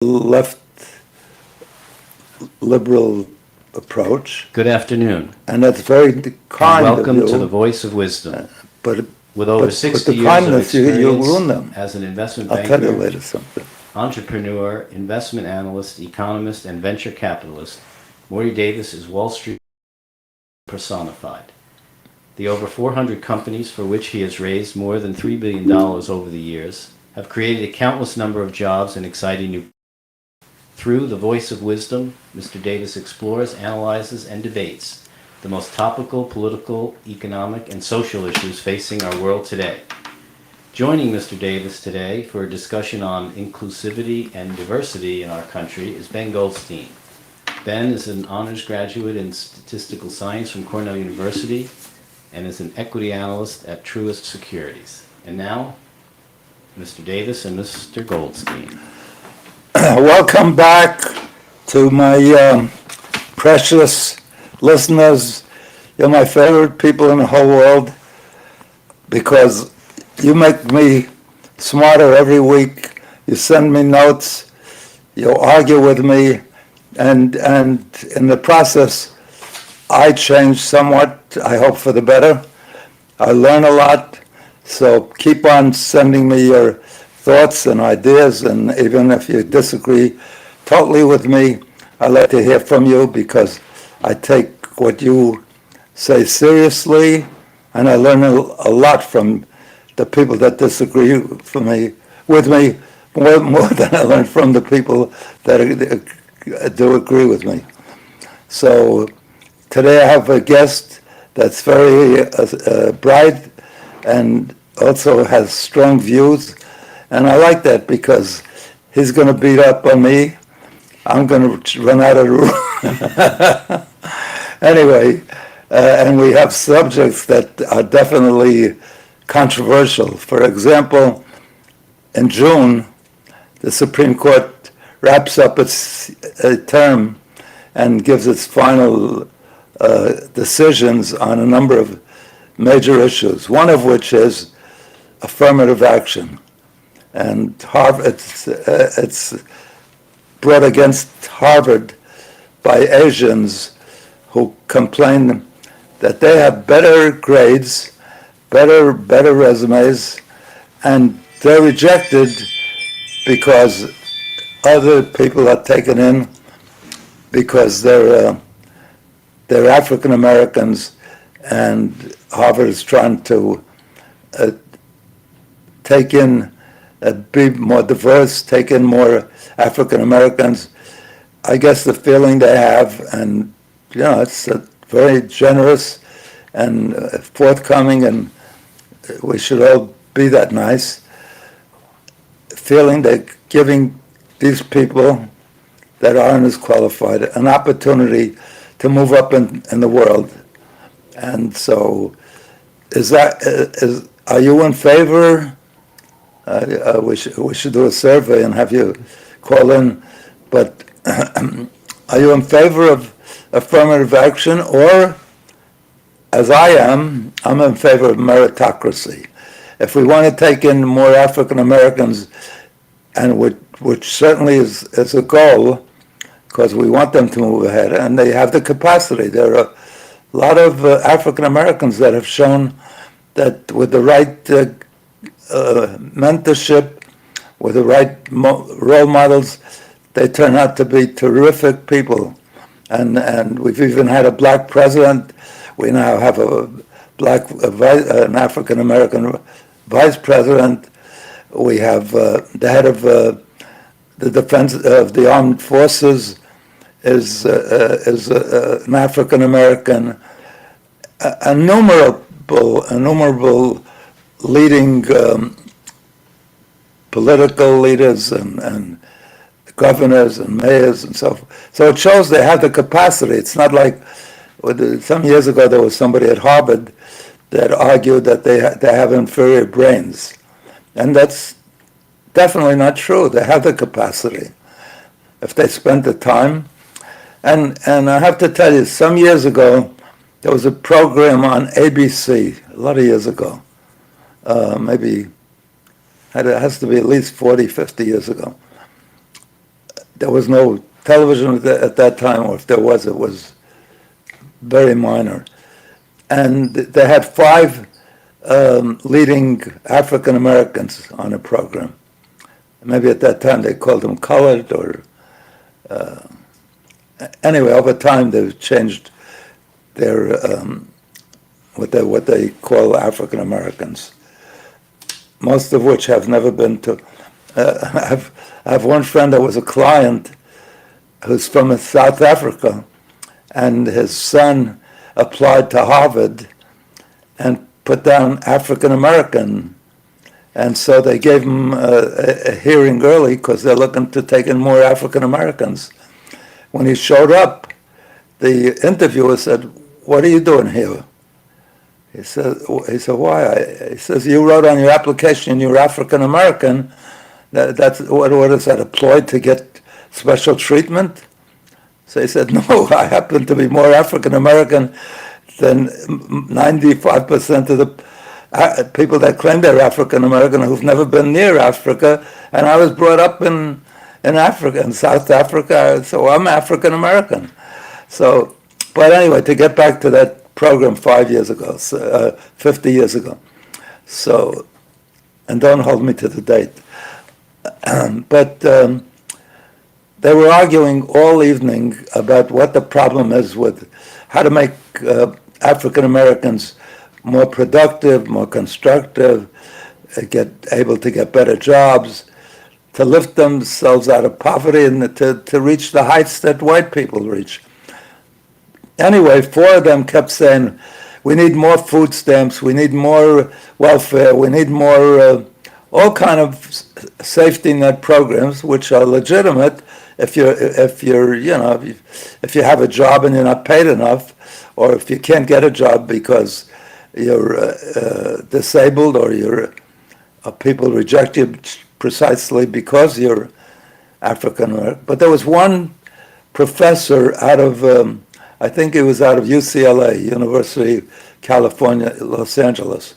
left liberal approach, Good afternoon, and that's very and kind of welcome you. to the Voice of Wisdom. But With over but 60 the years of kindness you experience ruin them. as an investment I'll tell you banker, later something. entrepreneur, investment analyst, economist, and venture capitalist, Morty Davis is Wall Street personified. The over 400 companies for which he has raised more than $3 billion over the years have created a countless number of jobs and exciting new. Through the Voice of Wisdom, Mr. Davis explores, analyzes, and debates the most topical political, economic, and social issues facing our world today. Joining Mr. Davis today for a discussion on inclusivity and diversity in our country is Ben Goldstein. Ben is an honors graduate in statistical science from Cornell University and is an equity analyst at Truist Securities. And now, Mr. Davis and Mr. Goldstein. Welcome back to my precious listeners. You're my favorite people in the whole world because you make me smarter every week. You send me notes, you argue with me, and in the process, I change somewhat, I hope for the better. I learn a lot, so keep on sending me your thoughts and ideas, and even if you disagree totally with me, I'd like to hear from you because I take what you say seriously, and I learn a lot from the people that disagree with me, more than I learn from the people that do agree with me. So today I have a guest that's very bright and also has strong views. And I like that because he's going to beat up on me. I'm going to run out of the room. Anyway, and we have subjects that are definitely controversial. For example, in June, the Supreme Court wraps up its term and gives its final decisions on a number of major issues, one of which is affirmative action. And Harvard, it's brought against Harvard by Asians who complain that they have better grades, better resumes, and they're rejected because other people are taken in because they're African Americans, and Harvard is trying to take in be more diverse, take in more African Americans. I guess the feeling they have, and it's very generous and forthcoming, and we should all be that nice. Feeling they're giving these people that aren't as qualified an opportunity to move up in the world. And so, are you in favor? We should do a survey and have you call in. But are you in favor of affirmative action, or, as I am, I'm in favor of meritocracy? If we want to take in more African Americans, and which certainly is a goal, because we want them to move ahead, and they have the capacity. There are a lot of African Americans that have shown that with the right mentorship, with the right role models, they turn out to be terrific people. And we've even had a black president. We now have an African American vice president. We have the head of the defense of the armed forces is an African American. Innumerable leading political leaders and governors and mayors and so forth. So it shows they have the capacity. It's not like some years ago there was somebody at Harvard that argued that they have inferior brains. And that's definitely not true. They have the capacity if they spend the time. And I have to tell you, some years ago, there was a program on ABC, a lot of years ago, maybe it has to be at least 40, 50 years ago. there was no television at that time, or if there was, it was very minor. And they had five leading African Americans on a program. Maybe at that time they called them colored, or anyway. Over time they've changed their what they call African Americans. Most of which have never been to. I have one friend that was a client who's from South Africa, and his son applied to Harvard and put down African American, and so they gave him a hearing early because they're looking to take in more African Americans. When he showed up, the interviewer said, "What are you doing here?" He said, "Why?" He says, "You wrote on your application you're African American. That's what is that, a ploy to get special treatment?" So he said, "No, I happen to be more African American than 95% of the people that claim they're African American who've never been near Africa, and I was brought up in Africa, in South Africa, so I'm African American." So, but anyway, to get back to that program 5 years ago, 50 years ago. So, and don't hold me to the date. But they were arguing all evening about what the problem is with how to make African Americans more productive, more constructive, able to get better jobs, to lift themselves out of poverty, and to reach the heights that white people reach. Anyway, four of them kept saying, "We need more food stamps, we need more welfare, we need more all kind of safety net programs," which are legitimate if you have a job and you're not paid enough, or if you can't get a job because you're disabled, or people reject you precisely because you're African American. But there was one professor out of I think he was out of UCLA, University of California, Los Angeles.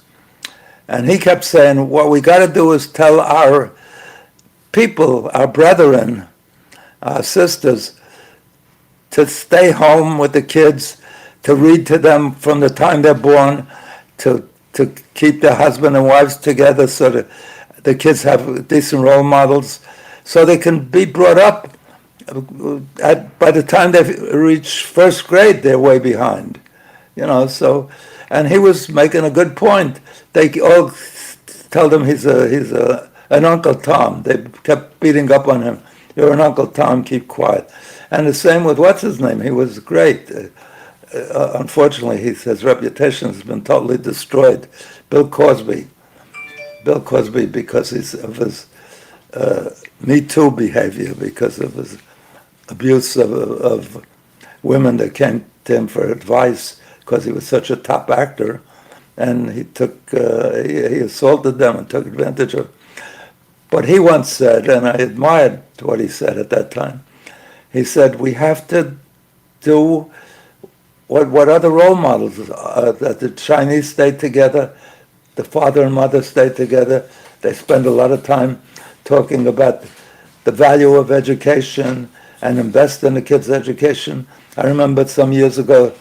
And he kept saying, what we got to do is tell our people, our brethren, our sisters, to stay home with the kids, to read to them from the time they're born, to keep their husband and wives together so that the kids have decent role models, so they can be brought up. By the time they reach first grade, they're way behind, So, and he was making a good point. They all told him he's an Uncle Tom. They kept beating up on him. "You're an Uncle Tom. Keep quiet." And the same with what's his name. He was great. Unfortunately, his reputation has been totally destroyed. Bill Cosby. Because of his Me Too behavior, because of his abuse of women that came to him for advice, because he was such a top actor, and he assaulted them and took advantage of. But he once said, and I admired what he said at that time, he said, "We have to do what other role models that the Chinese stay together, the father and mother stay together. They spend a lot of time talking about the value of education and invest in the kids' education." I remember some years ago,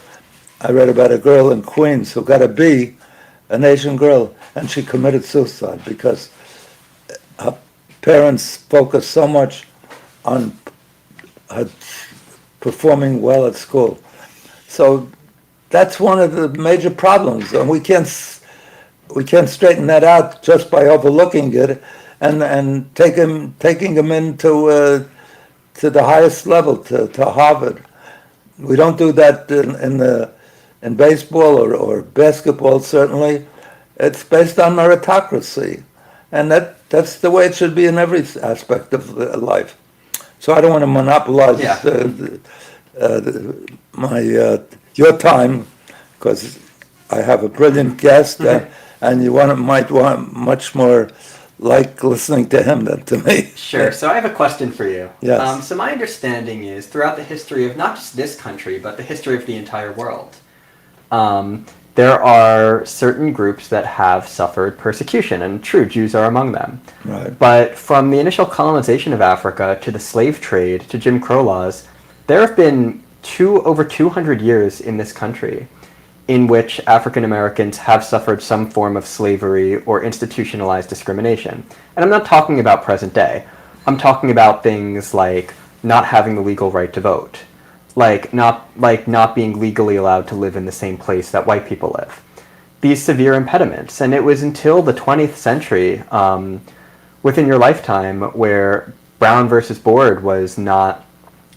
I read about a girl in Queens who got a B, an Asian girl, and she committed suicide because her parents focused so much on her performing well at school. So that's one of the major problems, and we can't straighten that out just by overlooking it and taking them into to the highest level, to Harvard. We don't do that in baseball or basketball, certainly. It's based on meritocracy, and that's the way it should be in every aspect of life. So I don't want to monopolize your time, because I have a brilliant guest, and you might want much more like listening to him than to me. Sure. So I have a question for you. Yes. So my understanding is throughout the history of not just this country, but the history of the entire world, there are certain groups that have suffered persecution, and true, Jews are among them. Right. But from the initial colonization of Africa to the slave trade to Jim Crow laws, there have been over 200 years in this country in which African Americans have suffered some form of slavery or institutionalized discrimination. And I'm not talking about present day. I'm talking about things like not having the legal right to vote, like not being legally allowed to live in the same place that white people live. These severe impediments. And it was until the 20th century, within your lifetime, where Brown versus Board was not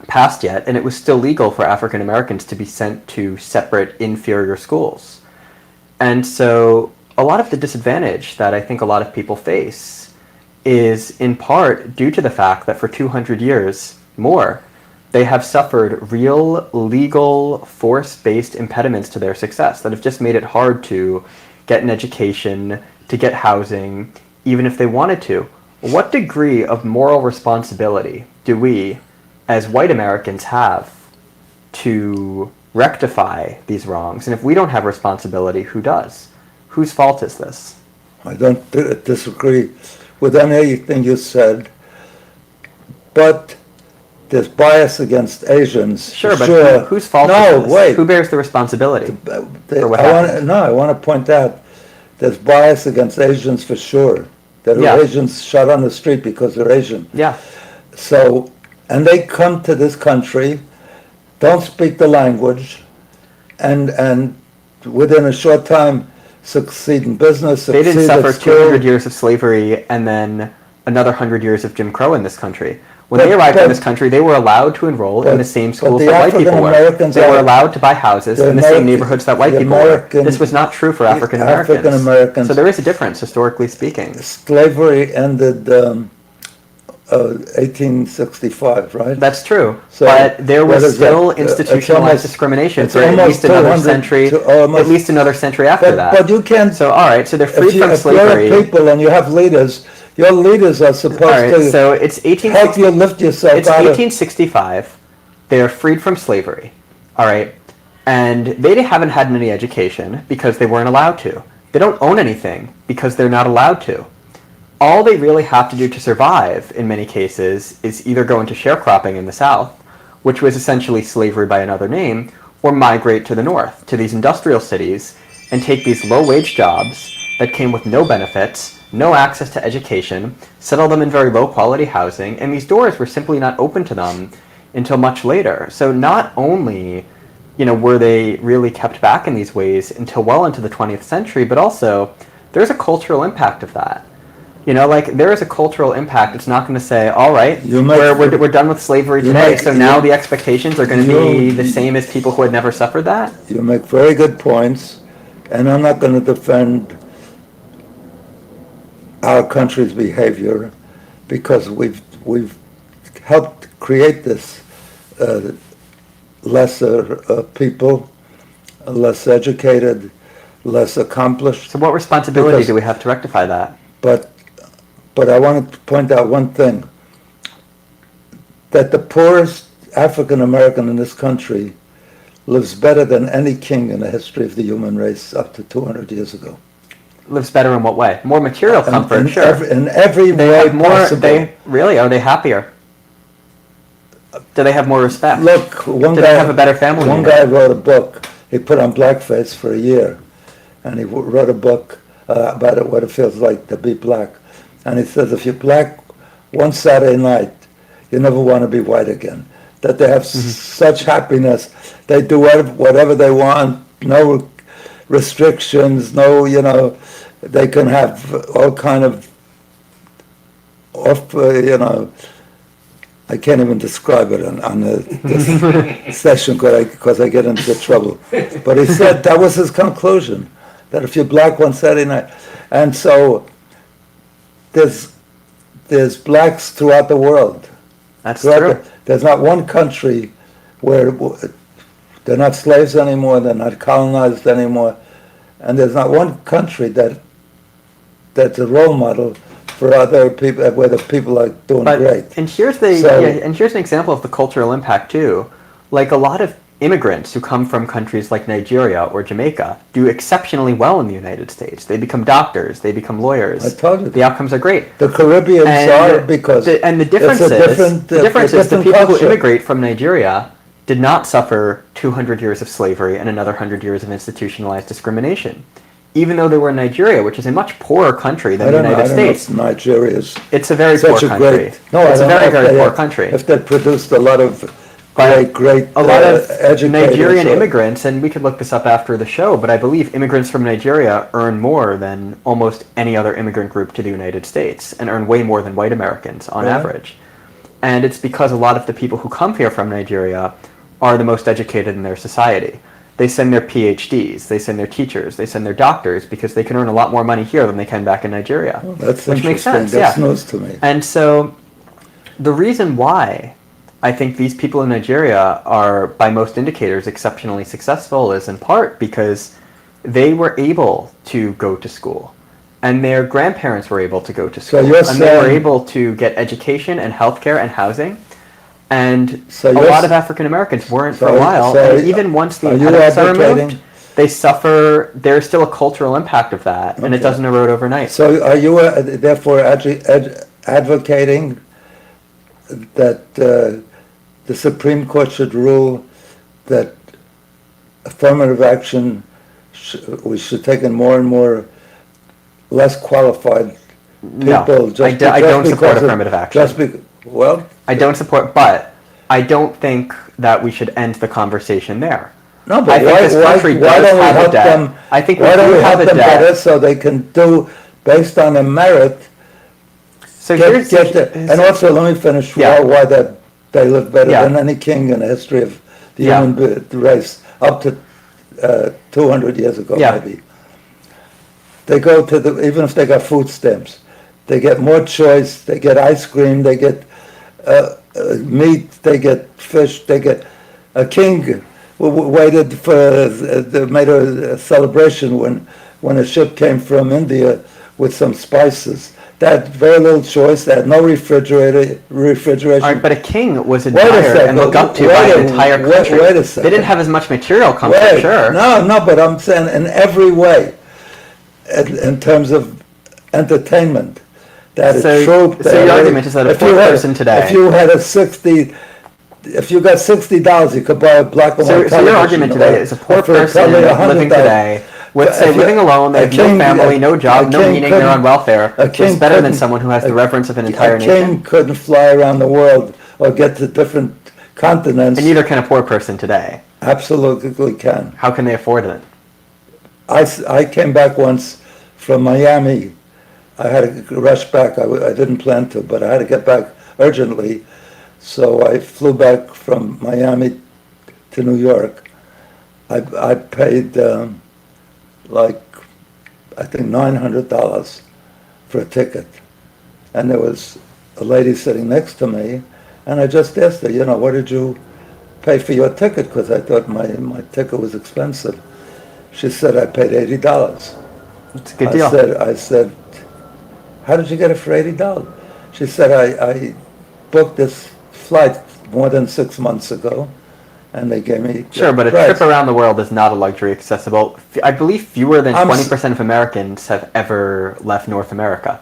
passed yet, and it was still legal for African Americans to be sent to separate inferior schools. And so a lot of the disadvantage that I think a lot of people face is in part due to the fact that for 200 years more, they have suffered real legal force-based impediments to their success that have just made it hard to get an education, to get housing, even if they wanted to. What degree of moral responsibility do we, as white Americans, have to rectify these wrongs? And if we don't have responsibility, who does? Whose fault is this? I don't disagree with anything you said, but there's bias against Asians. Sure, but sure. Whose fault No, is this? wait. Who bears the responsibility? I want to point out there's bias against Asians for sure. There are Yeah. Asians shot on the street because they're Asian. Yeah. So, and they come to this country, don't speak the language, and within a short time succeed in business, They didn't succeed suffer at school. 200 years of slavery and then another 100 years of Jim Crow in this country. When But- they arrived in but- this country, they were allowed to enroll in but- the same but schools the that white people African were. Americans They were are- allowed to buy houses the in the same Ameri- neighborhoods that white the people American- were. This was not true for African African Americans. Americans- So there is a difference, historically speaking. Slavery ended 1865, right? That's true. So, but there what was is that? still It's institutionalized almost- discrimination it's for at almost least another 200 century, to almost- at least another century after But, that. but you can't. So, all right, so they're free from if slavery. you're a people and you have leaders, your leaders are supposed All right, to so it's help you lift yourself It's out of. 1865. They're freed from slavery. All right. And they haven't had any education because they weren't allowed to. They don't own anything because they're not allowed to. All they really have to do to survive, in many cases, is either go into sharecropping in the South, which was essentially slavery by another name, or migrate to the North, to these industrial cities, and take these low-wage jobs that came with no benefits, no access to education, settle them in very low-quality housing, and these doors were simply not open to them until much later. So not only, were they really kept back in these ways until well into the 20th century, but also there's a cultural impact of that. There is a cultural impact. It's not going to say, all right, we're done with slavery today, so now the expectations are going to be the same as people who had never suffered that. You make very good points, and I'm not going to defend our country's behavior because we've helped create this lesser people, less educated, less accomplished. So what responsibility Because- do we have to rectify that? But I want to point out one thing, that the poorest African American in this country lives better than any king in the history of the human race up to 200 years ago. Lives better in what way? More material comfort, in sure. in every They way have more. possible. Are they happier? Do they have more respect? Look, one Do guy they have a better family One unit? guy wrote a book. He put on blackface for a year, and he wrote a book about what it feels like to be black. And he says, if you're black one Saturday night, you never want to be white again. That they have such happiness, they do whatever they want, no restrictions, no, they can have all kind of I can't even describe it on this session because I get into trouble. But he said that was his conclusion, that if you're black one Saturday night. And so there's blacks throughout the world. That's true. There's not one country where they're not slaves anymore, they're not colonized anymore, and there's not one country that's a role model for other people where the people are doing great. And here's an example of the cultural impact too. Like a lot of immigrants who come from countries like Nigeria or Jamaica do exceptionally well in the United States. They become doctors, they become lawyers. I told you. The outcomes are great. The Caribbeans are because the difference it's a is different, the difference is the different people culture. who immigrate from Nigeria did not suffer 200 years of slavery and another 100 years of institutionalized discrimination. Even though they were in Nigeria, which is a much poorer country than the United States. Nigeria's It's a very poor such a country. great. It's a very, very poor country. If they produced a lot of But great a lot of educators Nigerian or- immigrants, and we could look this up after the show, but I believe immigrants from Nigeria earn more than almost any other immigrant group to the United States, and earn way more than white Americans on Really? average. And it's because a lot of the people who come here from Nigeria are the most educated in their society. They send their PhDs, they send their teachers, they send their doctors, because they can earn a lot more money here than they can back in Nigeria. Oh, that's which makes interesting. sense, That's yeah. news to me. And so the reason why I think these people in Nigeria are, by most indicators, exceptionally successful is in part because they were able to go to school. And their grandparents were able to go to school. you're And they were saying- able to get education and healthcare and housing. And So a you're lot s- of African Americans weren't for so- a while. so And even once the are you impediments are advocating- removed, they suffer, there's still a cultural impact of that. And it Okay. doesn't erode overnight. So are you therefore advocating that the Supreme Court should rule that affirmative action, we should take in more and more less qualified No, people? I don't support because of- affirmative action. Just because, well, I don't support, but I don't think that we should end the conversation there. no, I but think this country why does don't we have a help debt. them? I think we Why don't do we have help a them debt. better so they can do, based on a merit, So and also, let me finish Yeah. why they live better Yeah. than any king in the history of the Yeah. human race, up to 200 years ago, Yeah. maybe. They go to even if they got food stamps, they get more choice, they get ice cream, they get meat, they get fish, they get, a king waited for, made a celebration when a ship came from India with some spices. They had very little choice, they had no refrigeration. All right, but a king was a admired second, and looked up to wait by a- an entire wait- country. wait a They second. didn't have as much material comfort, Wait, sure. no, but I'm saying in every way, in terms of entertainment, that So- is true. so your argument is that a if you poor had- person today- if you had if you got $60, you could buy a black and white So your television, argument today is a poor for person probably living $100. today with, say, If you- living alone, they a have no king- family, no job, a no king meaning, they're couldn't- on welfare, a is king better than couldn't- someone who has the reverence of an A entire king nation. couldn't fly around the world or get to different continents. And neither can a poor person today. Absolutely can. How can they afford it? I came back once from Miami. I had to rush back. I didn't plan to, but I had to get back urgently. So I flew back from Miami to New York. I paid like, I think $900 for a ticket. And there was a lady sitting next to me, and I just asked her, what did you pay for your ticket? Because I thought my ticket was expensive. She said, I paid $80. It's a good deal. I said, how did you get it for $80? She said, I booked this flight more than 6 months ago, and they gave me Sure, but a price. trip around the world is not a luxury accessible. I believe fewer than I'm 20% of Americans have ever left North America.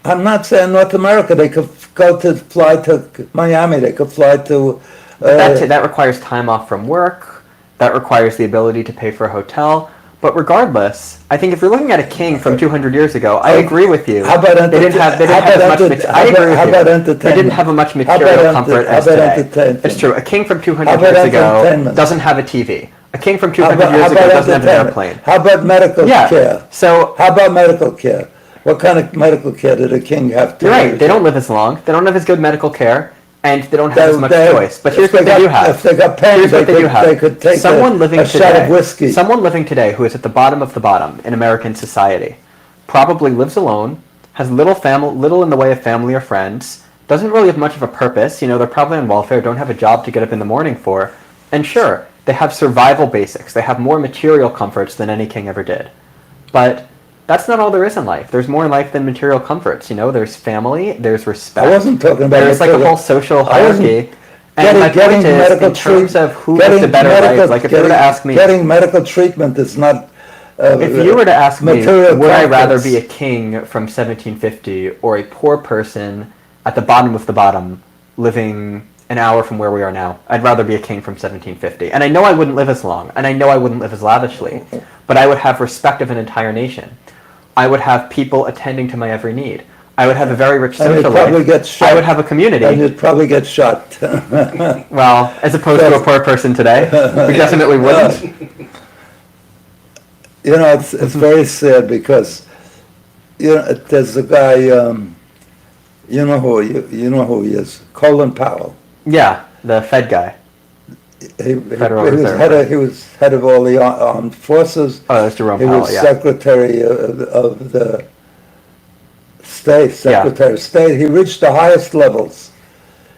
I'm not saying North America. They could fly to Miami. They could fly to. That requires time off from work. That requires the ability to pay for a hotel. But regardless, I think if you're looking at a king from 200 years ago, I agree with you. How about they didn't have as much. I agree with how you. about They entertainment? didn't have as much How about material comfort how as about today. entertainment? It's true. A king from 200 How about years ago entertainment? doesn't have a TV. A king from How 200 about, years how ago about doesn't have an entertainment? airplane. How about medical Yeah. care? So How about medical care? What kind of medical care did a king have? you're right. They don't live as long. They don't have as good medical care, and they don't have as much They- choice. But if here's what they do have. If they got pain, Here's what they do have. they could take someone living a shot today, of whiskey. Someone living today who is at the bottom of the bottom in American society, probably lives alone, has little in the way of family or friends, doesn't really have much of a purpose. They're probably on welfare, don't have a job to get up in the morning for, and sure, they have survival basics. They have more material comforts than any king ever did. But that's not all there is in life. There's more in life than material comforts. There's family, there's respect. I wasn't talking about There's like a material- whole social I wasn't- hierarchy. And my point is, medical in terms of who getting lived a better medical- life, like if you were to ask me, getting medical treatment is not. if you were to ask me, material would I rather comforts. be a king from 1750 or a poor person at the bottom of the bottom living an hour from where we are now? I'd rather be a king from 1750. And I know I wouldn't live as long, and I know I wouldn't live as lavishly, but I would have respect of an entire nation. I would have people attending to my every need. I would have a very rich And you'd social probably life. get shot. I would have a community. And you'd probably get shot. Well, as opposed to a poor person today, we definitely wouldn't. You know, it's very sad because, you know, there's a guy, you know who he is, Colin Powell. Yeah, the Fed guy. Federal Reserve. He was head of all the armed forces. Oh, that's Jerome He Powell, was yeah. secretary of the state, secretary of state. He reached the highest levels.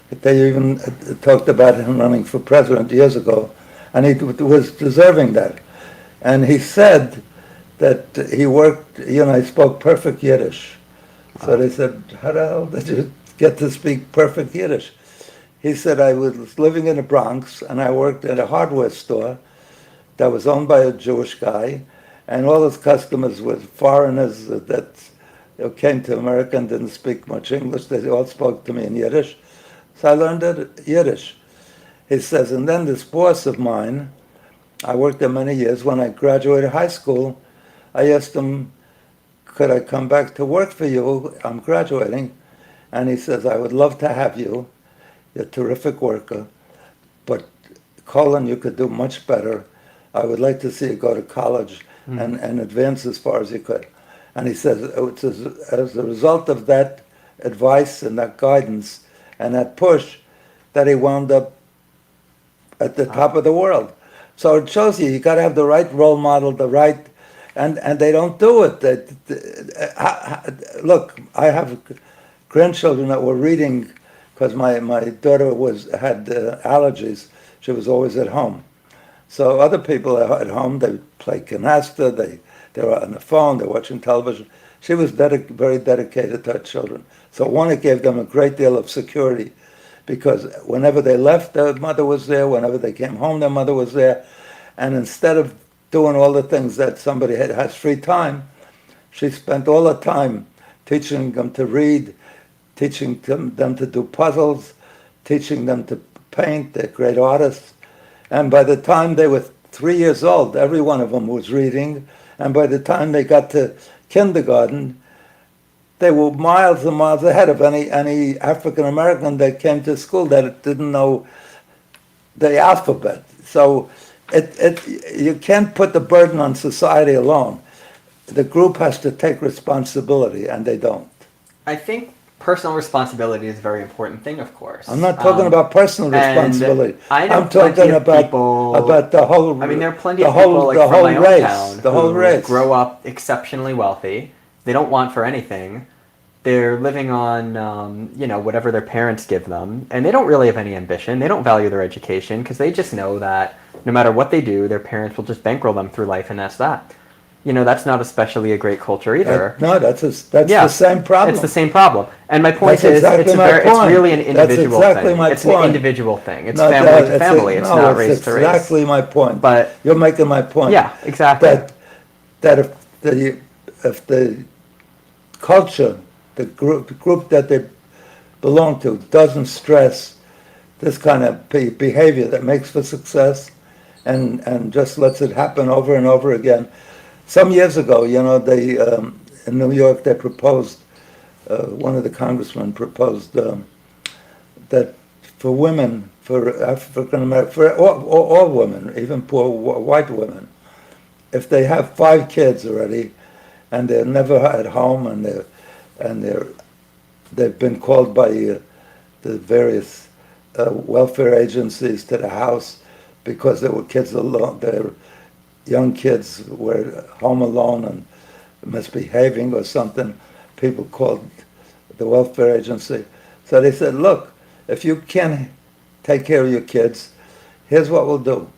They even talked about him running for president years ago, and he was deserving that. And he said that he worked, you know, he spoke perfect Yiddish. So they said, how the hell did you get to speak perfect Yiddish? He said, I was living in the Bronx, and I worked at a hardware store that was owned by a Jewish guy, and all his customers were foreigners that came to America and didn't speak much English. They all spoke to me in Yiddish. So I learned Yiddish. He says, and then this boss of mine, I worked there many years. When I graduated high school, I asked him, could I come back to work for you? I'm graduating. And he says, I would love to have you. You're a terrific worker. But Colin, you could do much better. I would like to see you go to college and advance as far as you could. And he says, it's as a result of that advice and that guidance and that push that he wound up at the top of the world. So it shows you got to have the right role model, and they don't do it. Look, I have grandchildren that were reading because my daughter had allergies. She was always at home. So other people at home, they play canasta, they were on the phone, they're watching television. She was very dedicated to her children. So one, it gave them a great deal of security because whenever they left, their mother was there. Whenever they came home, their mother was there. And instead of doing all the things that somebody has free time, she spent all the time teaching them to read, teaching them to do puzzles, teaching them to paint. They're great artists. And by the time they were 3 years old, every one of them was reading. And by the time they got to kindergarten, they were miles and miles ahead of any African American that came to school that didn't know the alphabet. So you can't put the burden on society alone. The group has to take responsibility, and they don't. I think personal responsibility is a very important thing, of course. I'm not talking about personal responsibility. I know I'm talking about the whole. I mean, there are plenty of people like from my own town the whole who race. grow up exceptionally wealthy. They don't want for anything. They're living on, whatever their parents give them, and they don't really have any ambition. They don't value their education because they just know that no matter what they do, their parents will just bankroll them through life, and that's that. That's not especially a great culture either. No, that's the same problem. It's the same problem. And my point That's is, exactly it's really an individual That's exactly thing. my It's point. an individual thing. It's family to family. It's not race to race. That's exactly my point. But you're making my point. yeah, exactly. That if the culture, the group that they belong to doesn't stress this kind of behavior that makes for success and just lets it happen over and over again. Some years ago, they in New York, they proposed, one of the congressmen proposed that for women, for African American, for all women, even poor white women, if they have 5 kids already, and they're never at home, and they've been called by the various welfare agencies to the house because there were kids alone, their young kids were home alone and misbehaving or something. People called the welfare agency. So they said, look, if you can't take care of your kids, here's what we'll do.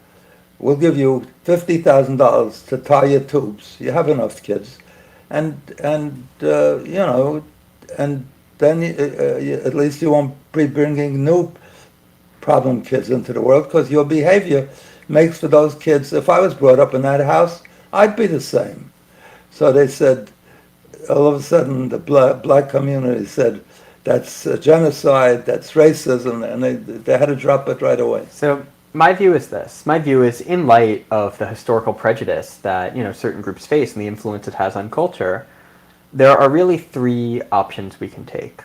We'll give you $50,000 to tie your tubes. You have enough kids. And then at least you won't be bringing new problem kids into the world because your behavior makes for those kids. If I was brought up in that house, I'd be the same. So they said, all of a sudden, the black community said, that's genocide, that's racism, and they had to drop it right away. So my view is this. My view is, in light of the historical prejudice that certain groups face and the influence it has on culture, there are really three options we can take.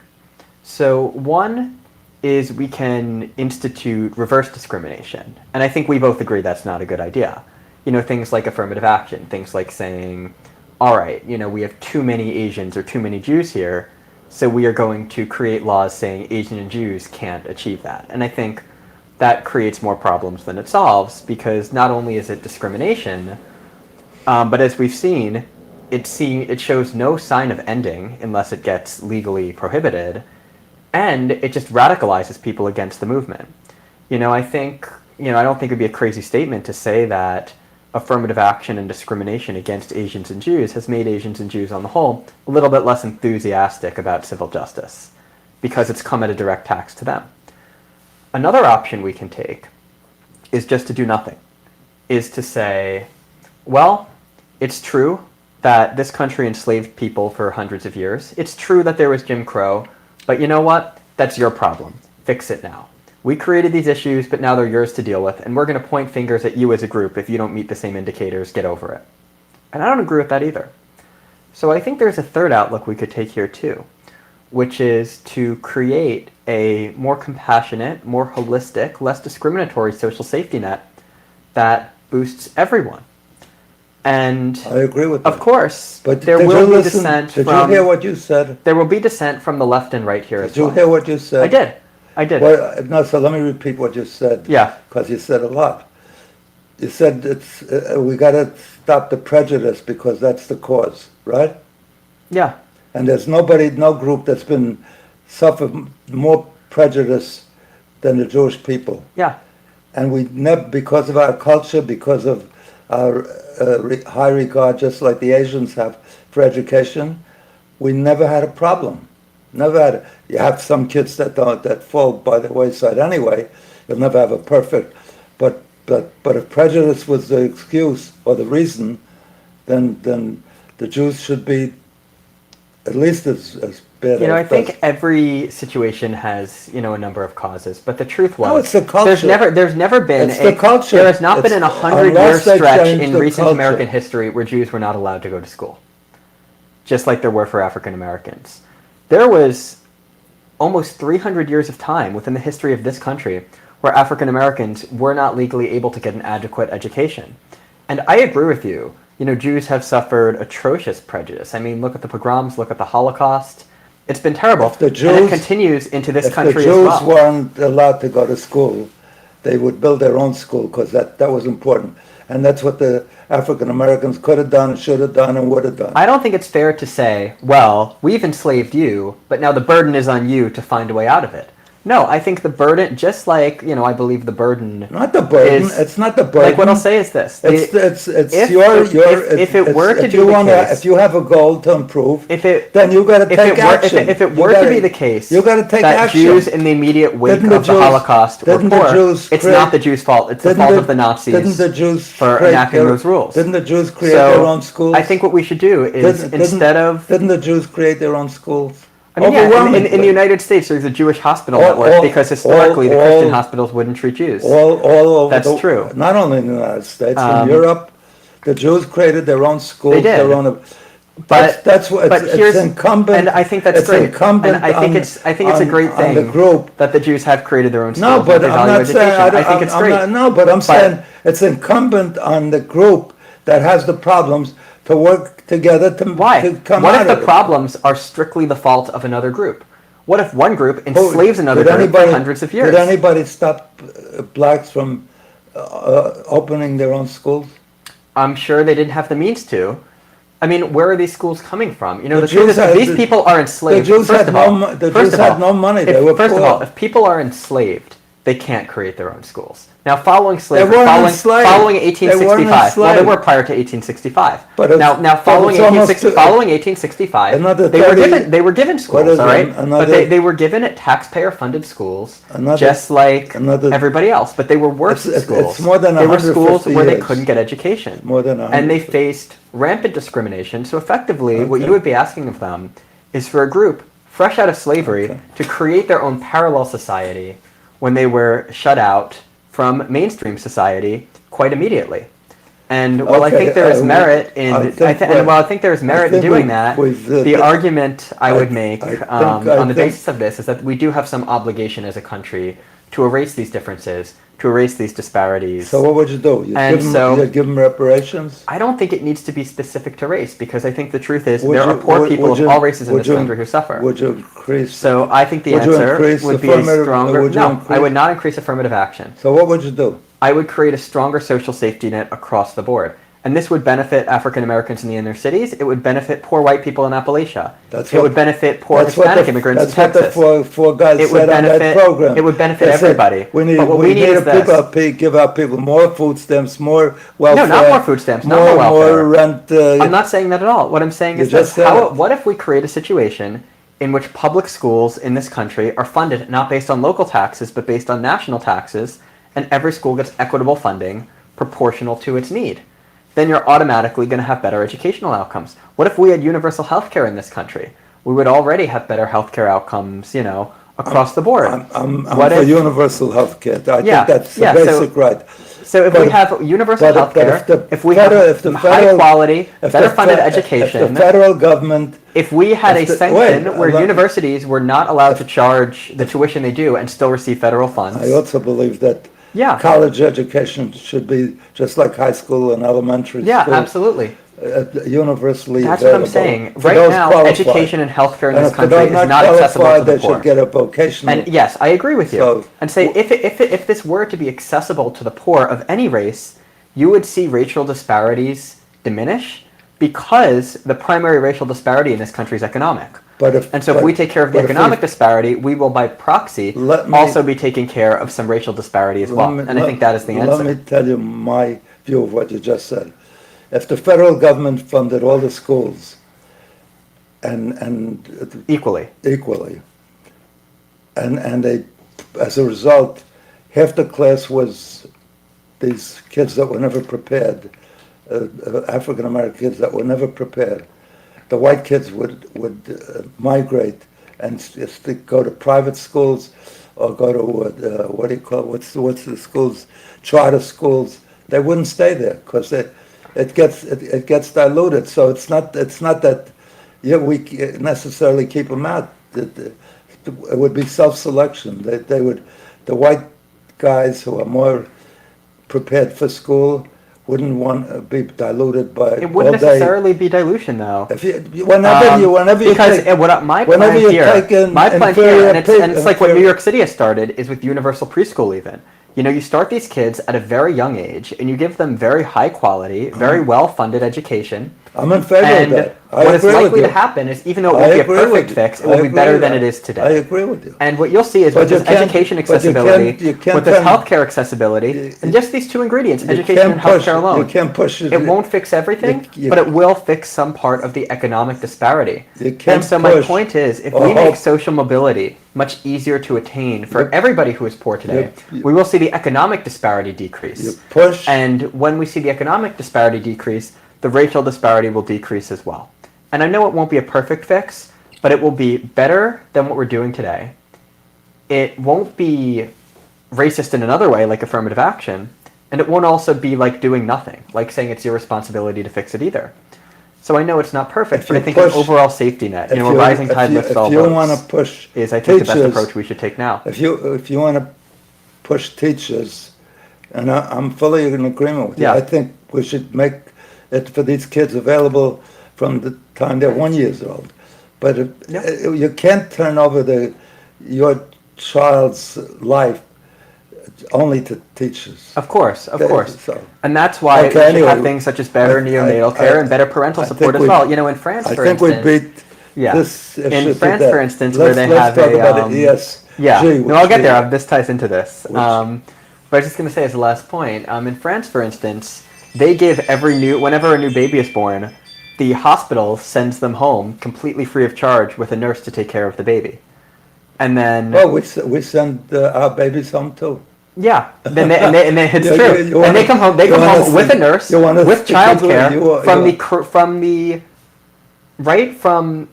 So one is we can institute reverse discrimination. And I think we both agree that's not a good idea. Things like affirmative action, things like saying, all right, we have too many Asians or too many Jews here, so we are going to create laws saying Asian and Jews can't achieve that. And I think that creates more problems than it solves, because not only is it discrimination, but as we've seen, it shows no sign of ending unless it gets legally prohibited, and it just radicalizes people against the movement. I don't think it'd be a crazy statement to say that affirmative action and discrimination against Asians and Jews has made Asians and Jews on the whole a little bit less enthusiastic about civil justice, because it's come at a direct tax to them. Another option we can take is just to do nothing, is to say, well, it's true that this country enslaved people for hundreds of years. It's true that there was Jim Crow, but you know what? That's your problem. Fix it now. We created these issues, but now they're yours to deal with, and we're going to point fingers at you as a group if you don't meet the same indicators. Get over it. And I don't agree with that either. So I think there's a third outlook we could take here too, which is to create a more compassionate, more holistic, less discriminatory social safety net that boosts everyone. And I agree with that. of course, But there did will you be listen- dissent Did from. you hear what you said? There will be dissent from the left and right here as Did you well. hear what you said? I did. I did. Well, no, so let me repeat what you said. Yeah. Because you said a lot. You said we got to stop the prejudice because that's the cause, right? Yeah. And there's no group that's been suffered more prejudice than the Jewish people. Yeah. And we never, because of our culture, because of our high regard, just like the Asians have for education, we never had a problem. Never had. You have some kids that fall by the wayside anyway. You'll never have a perfect. But if prejudice was the excuse or the reason, then the Jews should be at least as bad. I as think every situation has a number of causes, but the truth was, No, it's the culture. There's never been It's the culture. There has not been It's- an 100-year unless they stretch change in the recent culture. American history where Jews were not allowed to go to school, just like there were for African Americans. There was almost 300 years of time within the history of this country where African Americans were not legally able to get an adequate education. And I agree with you. Jews have suffered atrocious prejudice. I mean, look at the pogroms, look at the Holocaust. It's been terrible. If the And Jews- it continues into this If the country as Jews well. weren't allowed to go to school, they would build their own school because that was important. And that's what the African Americans could have done, should have done, and would have done. I don't think it's fair to say, well, we've enslaved you, but now the burden is on you to find a way out of it. No, I think the burden, just like, I believe the burden Not the burden. is- It's not the burden. Like what I'll say is this. It's if- your. if it were to if be you the wanna, case- if you have a goal to improve, then you got to take action. If it You were gotta- to be the case you got to take that action. Jews in the immediate wake Didn't the of the Jews- Holocaust were didn't the poor, Jews it's create- not the Jews' fault. It's the Didn't fault the- of the Nazis Didn't the Jews for create enacting those rules. Didn't the Jews create So, their own schools? I think what we should do is instead of... Didn't the Jews create their own schools? I mean, yeah, in the Overwhelmingly. United States, there's a Jewish hospital All- network all- because historically the all- Christian hospitals wouldn't treat Jews. all over That's true. Not only in the United States, in Um, Europe, the Jews created their own schools. They did. Their own. But That's what but it's here's incumbent. and I think that's it's great. Incumbent And I think on- it's a great on thing the group. that the Jews have created their own schools. No, but and they I'm value not saying. education. I think I'm- it's I'm great. not- no, but I'm saying it's incumbent on the group that has the problems to work together to Why? to come What out if the of it. problems are strictly the fault of another group? What if one group Who- enslaves another did group anybody- for hundreds of years? Did anybody stop blacks from opening their own schools? I'm sure they didn't have the means to. I mean, where are these schools coming from? The The truth Jews is, if had- these people are enslaved. The Jews first had of all, no. The first Jews of had all, no money. if- They were First poor. of all, if people are enslaved, they can't create their own schools. Now, following They slavery, weren't following enslaved. following They weren't 1865, well, they enslaved. were prior to 1865. But Now, following it's almost 1860, following 1865, another they were 30 given schools, is all right? it? But Another- they were given at taxpayer-funded schools, Another- just like another- everybody else. But they were worse It's- schools. it's more than they were schools 150 where they years. couldn't get education. More than And they 150. faced rampant discrimination. So effectively, what Okay. you would be asking of them is for a group fresh out of slavery Okay. to create their own parallel society when they were shut out from mainstream society quite immediately. And while I Okay, think there is merit in, I think and while I think there is merit in think doing we- that, we've, the argument I would make I on the think- basis of this is that we do have some obligation as a country to erase these differences, to erase these disparities. So what would you do? And so- You'd give them reparations? I don't think it needs to be specific to race because I think the truth is Would there are you- poor would- people would of you- all races in would this you- country who suffer. Would you increase? So I think the Would you answer increase would be a affirmative- stronger. would you No, I increase- would not increase affirmative action. So what would you do? I would create a stronger social safety net across the board. And this would benefit African Americans in the inner cities. It would benefit poor white people in Appalachia. That's It what- would benefit poor That's what Hispanic the- immigrants in That's what the Texas. four guys It would said on that benefit- program. it would benefit They said, everybody. We need, But what we need is to this. give our people more food stamps, more welfare. not more food stamps, not more welfare. More rent. I'm not saying that at all. What I'm saying You is just this. said it. What if we create a situation in which public schools in this country are funded not based on local taxes, but based on national taxes, and every school gets equitable funding proportional to its need? Then you're automatically going to have better educational outcomes. What if we had universal health care in this country? We would already have better healthcare outcomes, across the board. I'm What for if- universal health care. I Yeah, think that's yeah, the so- basic right. So if But- we have universal but health care, if we have if the high federal- quality, if better the funded fe- education, If the federal government, if we had a if the- sanction wait, where let- universities were not allowed to charge the tuition they do and still receive federal funds, I also believe that yeah, college education should be just like high school and elementary yeah, school. absolutely. Universally That's what I'm available saying. for Right those now, qualified. education and healthcare in And this if they're country is not accessible qualified, to the they poor. should get a vocational. And yes, I agree with you. So- And say if this were to be accessible to the poor of any race, you would see racial disparities diminish because the primary racial disparity in this country is economic. But if, And so if but- we take care of the but if we- economic disparity, we will by proxy Let me- also be taking care of some racial disparity as well. Let me- And I think that is the answer. Let me tell you my view of what you just said. If the federal government funded all the schools and Equally. equally, and they, as a result, half the class was these kids that were never prepared, African American kids that were never prepared. The white kids would migrate and go to private schools or go to what do you call what's the schools, charter schools. They wouldn't stay there because it gets diluted. So it's not that we necessarily keep them out. It would be self-selection. They would, the white guys who are more prepared for school wouldn't want to be diluted by It wouldn't all day. necessarily be dilution, though. If whenever you because take, my whenever plan you here, take in my plan here, inferior and it's like what New inferior- York City has started is with universal preschool. Even you start these kids at a very young age, and you give them very high quality, very well funded education. I'm in favor And of that. I what is agree with likely you. to happen is, even though it I won't be a agree with perfect you. fix, it I will be agree better with than that. it is today. I agree with you. And what you'll see is But with you this can't- education but you accessibility, can't with this turn- healthcare accessibility, and just these two ingredients, You education can't and push- healthcare alone, You can't push it. it won't fix everything, You- but it will fix some part of the economic disparity. You can't And so my push point is, if or we make hope- social mobility much easier to attain for everybody who is poor today, You- we will see the economic disparity decrease. You push. And when we see the economic disparity decrease, the racial disparity will decrease as well. And I know it won't be a perfect fix, but it will be better than what we're doing today. It won't be racist in another way, like affirmative action, and it won't also be like doing nothing, like saying it's your responsibility to fix it either. So I know it's not perfect, If but I you think push- an overall safety net, if a you- rising if tide you- lifts all If you want to boats, push is I think the best teachers- approach we should take now. If you want to push teachers, and I'm fully in agreement with you. Yeah. I think we should make it for these kids available from the time they're 1 year old. But you can't turn over your child's life only to teachers. Of course. So, And that's why Okay, we should anyway, have things such as better neonatal care and better parental I support think as well. we- In France, I for think instance, we beat yeah. this issue In to France, death. for instance, where they let's have talk a about it. Yes. Yeah, G, no, I'll get G. there. This ties into this. Which- But I was just going to say as the last point, in France, for instance, they give whenever a new baby is born, the hospital sends them home completely free of charge with a nurse to take care of the baby. And then, Well, we send our babies home too. yeah, it's You- true. you wanna- And they come home you wanna with a stick- nurse, you wanna with stick childcare, into it, right from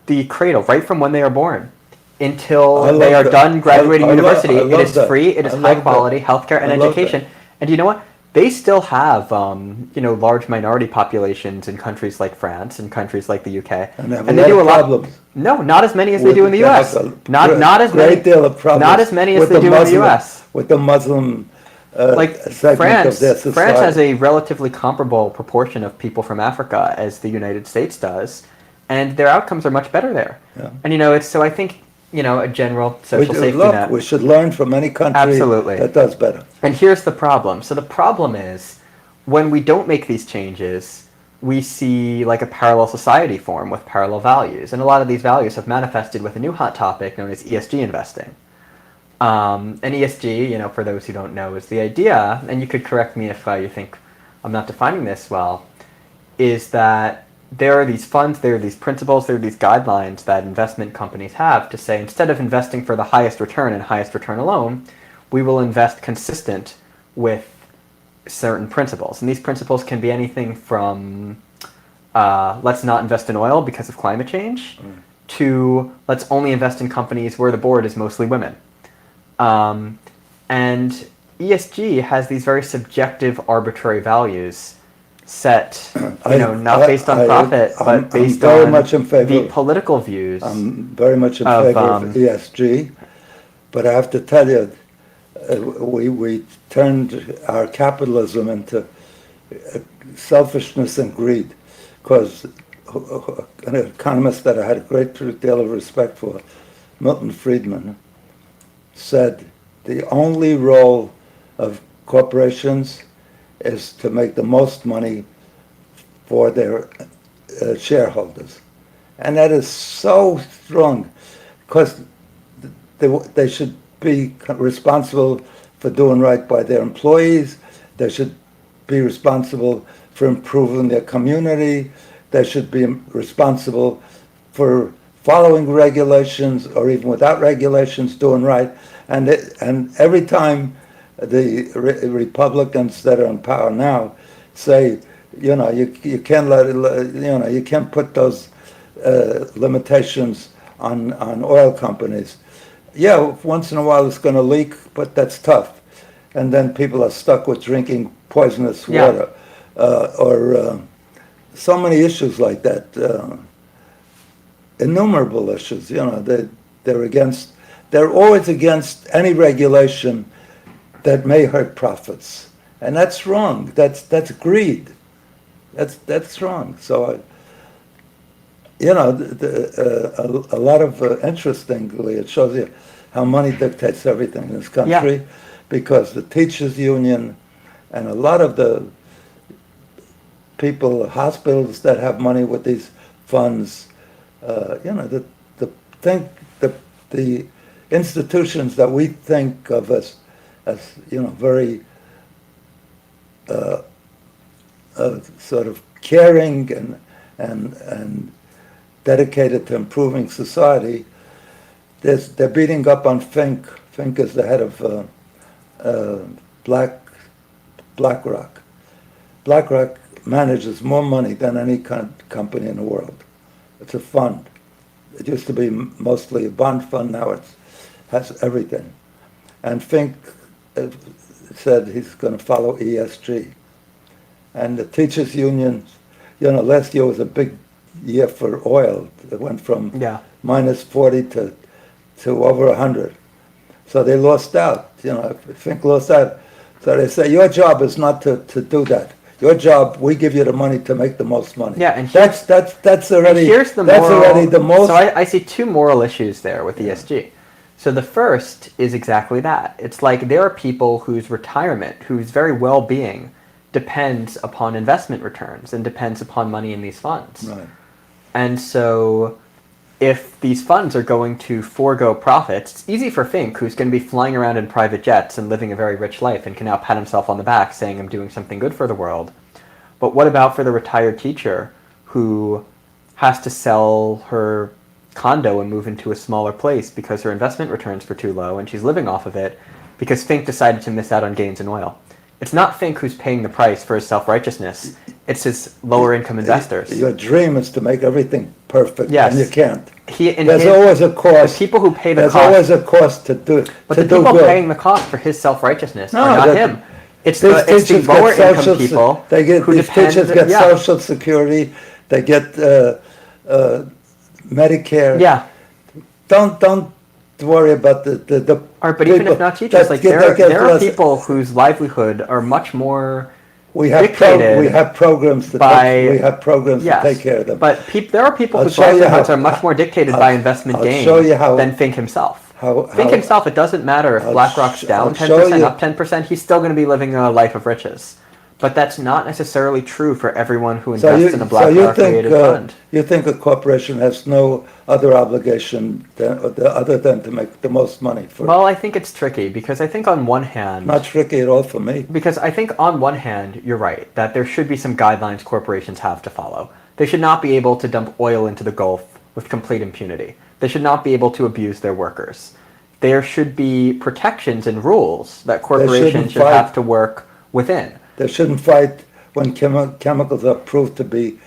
the cradle, right from when they are born, I until love they are that. done graduating I university. love It is that. free. It is I high love quality that. healthcare and I love education. that. And you know what? They still have, large minority populations in countries like France and countries like the UK, And they have they a do lot a of lot. problems. No, not as many as they do in the They have U.S. a Not as many. great deal of problems. Not as many as with they do in the U.S. With the Muslim Like segment France, of their society. France has a relatively comparable proportion of people from Africa as the United States does, and their outcomes are much better there. Yeah. And it's so I think a general social safety Look, net. we should learn from any country Absolutely. that does better. And here's the problem. So the problem is when we don't make these changes, we see like a parallel society form with parallel values, and a lot of these values have manifested with a new hot topic known as ESG investing. And ESG, for those who don't know, is the idea, and you could correct me if you think I'm not defining this well, is that there are these funds, there are these principles, there are these guidelines that investment companies have to say instead of investing for the highest return and highest return alone, we will invest consistent with certain principles. And these principles can be anything from let's not invest in oil because of climate change to let's only invest in companies where the board is mostly women. And ESG has these very subjective, arbitrary values set, not based on profit, but based very on much in favor the political views. I'm very much in Of, favor of ESG, but I have to tell you, we turned our capitalism into selfishness and greed, because an economist that I had a great deal of respect for, Milton Friedman, said the only role of corporations is to make the most money for their shareholders. And that is so strong, because they should be responsible for doing right by their employees. They should be responsible for improving their community. They should be responsible for following regulations, or even without regulations, doing right. And every time the Republicans that are in power now say, you can't let it, you can't put those limitations on oil companies. Yeah, once in a while it's going to leak, but that's tough. And then people are stuck with drinking poisonous water, or so many issues like that. Innumerable issues. They're always against any regulation that may hurt profits, and that's wrong. That's greed. That's wrong. So, a lot of interestingly, it shows you how money dictates everything in this country, because the teachers' union and a lot of the people, hospitals that have money with these funds, the institutions that we think of as very sort of caring and dedicated to improving society, they're beating up on Fink. Fink is the head of BlackRock. BlackRock manages more money than any company in the world. It's a fund. It used to be mostly a bond fund. Now it has everything. And Fink said he's going to follow ESG. And the teachers' union, last year was a big year for oil. It went from minus 40 to over 100. So they lost out. Fink lost out. So they say, your job is not to do that. Your job, we give you the money to make the most money. Yeah, and that's already here's the that's moral, already the most. So I see two moral issues there with ESG. So the first is exactly that. It's like there are people whose retirement, whose very well-being depends upon investment returns and depends upon money in these funds. Right. And so if these funds are going to forego profits, it's easy for Fink, who's going to be flying around in private jets and living a very rich life and can now pat himself on the back saying, I'm doing something good for the world. But what about for the retired teacher who has to sell her condo and move into a smaller place because her investment returns were too low and she's living off of it because Fink decided to miss out on gains in oil? It's not Fink who's paying the price for his self-righteousness. It's his lower-income investors. Your dream is to make everything perfect, Yes. and you can't. There's Always a cost. The people who pay the There's cost. always a cost to do But to the do people good. paying the cost for his self-righteousness No, are not that- him. It's These the teachers get lower-income social- people They get who these depend. teachers get yeah. Social Security. They get Medicare. Yeah. Don't worry about the But even people if not teachers, that like get there are less. people whose livelihood are much more We have dictated we have programs to by- we have programs yes, to take care of them. But there are people I'll whose show you livelihoods how- are much more dictated by investment I'll gain show you how- than Fink himself. how- Fink how- himself, it doesn't matter if I'll BlackRock's sh- down I'll 10%, show you- up 10%, he's still going to be living a life of riches. But that's not necessarily true for everyone who invests in a BlackRock-created fund. You think a corporation has no other obligation other than to make the most money for Well, I think it's tricky because I think on one hand, Not tricky at all for me. because I think on one hand, you're right, that there should be some guidelines corporations have to follow. They should not be able to dump oil into the Gulf with complete impunity. They should not be able to abuse their workers. There should be protections and rules that corporations should fight. have to work within. They shouldn't fight when chemicals are proved to be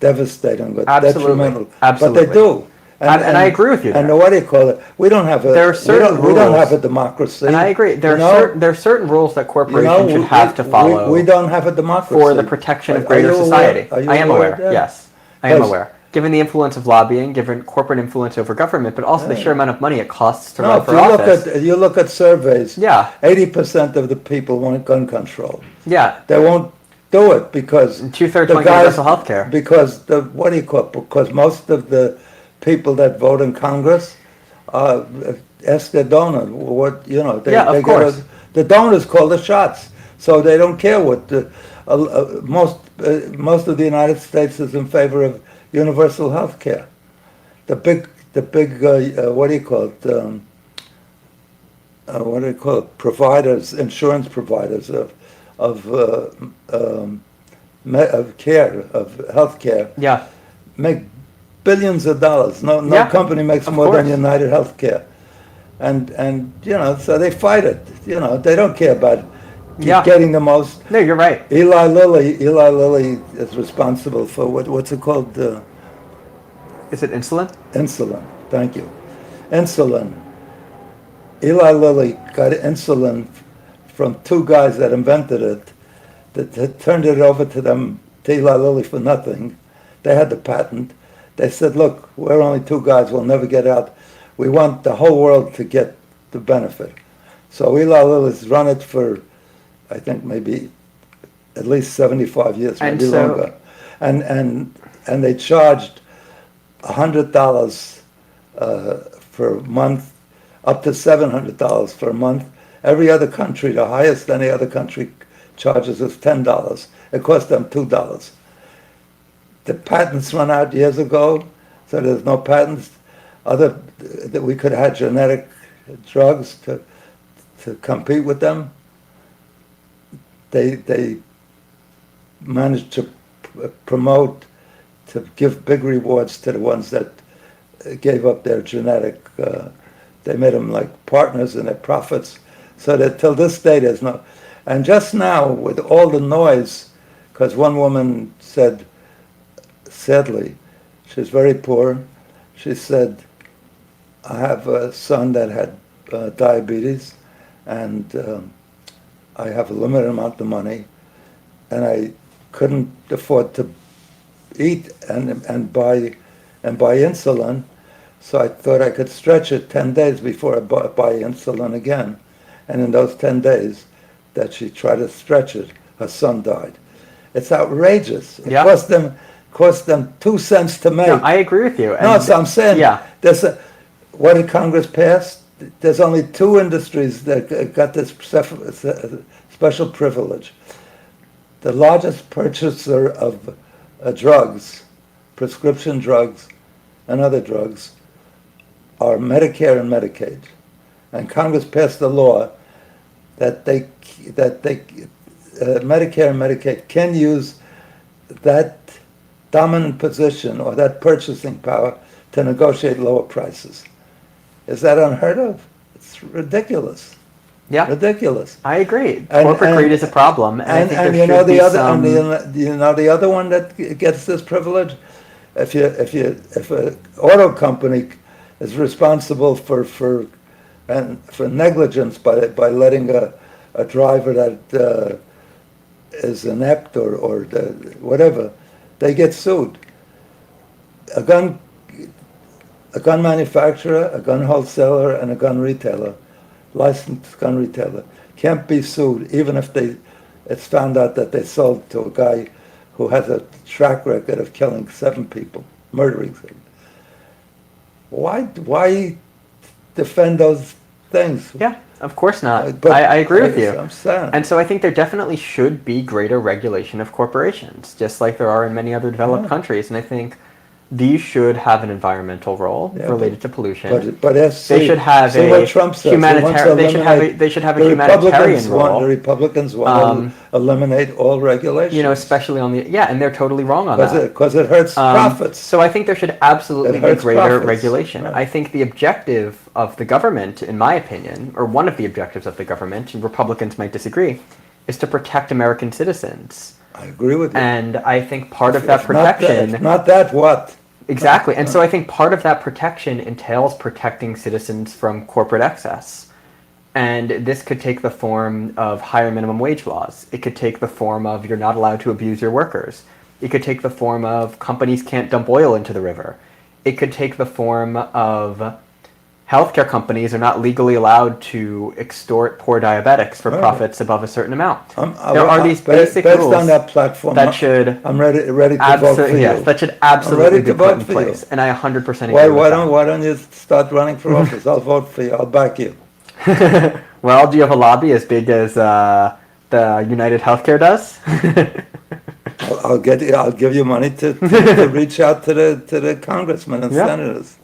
devastating or Absolutely. detrimental. Absolutely. But they do. And I agree with you And there. what do you call it? We don't have a. There are certain we don't rules. have a democracy. And I agree. There you are certain rules that corporations should have to follow We don't have a democracy. for the protection of Are greater you aware? society. Are you I am aware. of that? Yes, I am Because- aware. Given the influence of lobbying, given corporate influence over government, but also the sheer amount of money it costs to No, run if for you office. you look at surveys. Yeah. 80% of the people want gun control. Yeah, They won't do it because and 2/3 the want guys- universal health care. Because what do you call it? Because most of the people that vote in Congress ask their donor what they, Yeah, of they course. the donors call the shots, so they don't care what most of the United States is in favor of universal health care. The big what do you call it? What do you call it? Providers, insurance providers of care, of health care, Yeah, make billions of dollars. No Yeah, company makes of more than course. United Healthcare, and so they fight it. They don't care about Yeah. getting the most. no, you're right. Eli Lilly is responsible for what's it called? Is it insulin? Insulin. Thank you. Insulin. Eli Lilly got insulin from two guys that invented it, that turned it over to them, to Eli Lilly for nothing. They had the patent. They said, look, we're only two guys, we'll never get out. We want the whole world to get the benefit. So Eli Lilly's run it for, I think, maybe at least 75 years, And maybe so- longer. And they charged $100 for a month, up to $700 for a month. Every other country, the highest any other country charges is $10. It cost them $2. The patents run out years ago, so there's no patents. That we could have genetic drugs to compete with them. They managed to promote, to give big rewards to the ones that gave up their genetic. They made them like partners in their profits, so that till this day there's no. And just now, with all the noise, because one woman said, sadly, she's very poor. She said, I have a son that had diabetes, and I have a limited amount of money, and I couldn't afford to eat and buy insulin, so I thought I could stretch it 10 days before I buy insulin again. And in those 10 days that she tried to stretch it, her son died. It's outrageous. It Yeah. cost them 2 cents to make. No, I agree with you. No, And- so I'm saying, Yeah. what did Congress pass? There's only two industries that got this special privilege. The largest purchaser of drugs, prescription drugs, and other drugs are Medicare and Medicaid. And Congress passed a law that Medicare and Medicaid can use that dominant position or that purchasing power to negotiate lower prices. Is that unheard of? It's ridiculous. Yeah, Ridiculous. I agree. And- Corporate greed is a problem, and I think there you know should the be other some. you know the other one that gets this privilege, if an auto company is responsible for negligence by letting a driver that is inept or whatever, they get sued. A gun manufacturer, a gun wholesaler, and a gun retailer, licensed gun retailer, can't be sued even if it's found out that they sold to a guy who has a track record of killing 7 people, murdering them. Why defend those things? Yeah, of course not. But I agree with you. I'm saying. And so I think there definitely should be greater regulation of corporations, just like there are in many other developed Yeah. countries. And I think these should have an environmental role Yeah, related to pollution. But They should have see a what Trump says. He wants to humanitarian. They should have a humanitarian role. The Republicans want to eliminate all regulations. You know, especially on the and they're totally wrong on that. Because it hurts profits. So I think there should absolutely It be hurts greater profits. regulation. Right. I think the objective of the government, in my opinion, or one of the objectives of the government, and Republicans might disagree, is to protect American citizens. I agree with you. And I think part of that If not protection. if not that, what? Exactly. And so I think part of that protection entails protecting citizens from corporate excess. And this could take the form of higher minimum wage laws. It could take the form of you're not allowed to abuse your workers. It could take the form of companies can't dump oil into the river. It could take the form of healthcare companies are not legally allowed to extort poor diabetics for Right. profits above a certain amount. There are these basic based rules on that platform. that should I'm ready to vote for absolutely you. yes, that should absolutely ready be to put vote in for you. place. And I 100% agree with that. Why don't you start running for office? I'll vote for you. I'll back you. Well, do you have a lobby as big as the United Healthcare does? I'll give you money to reach out to the congressmen and Yeah. senators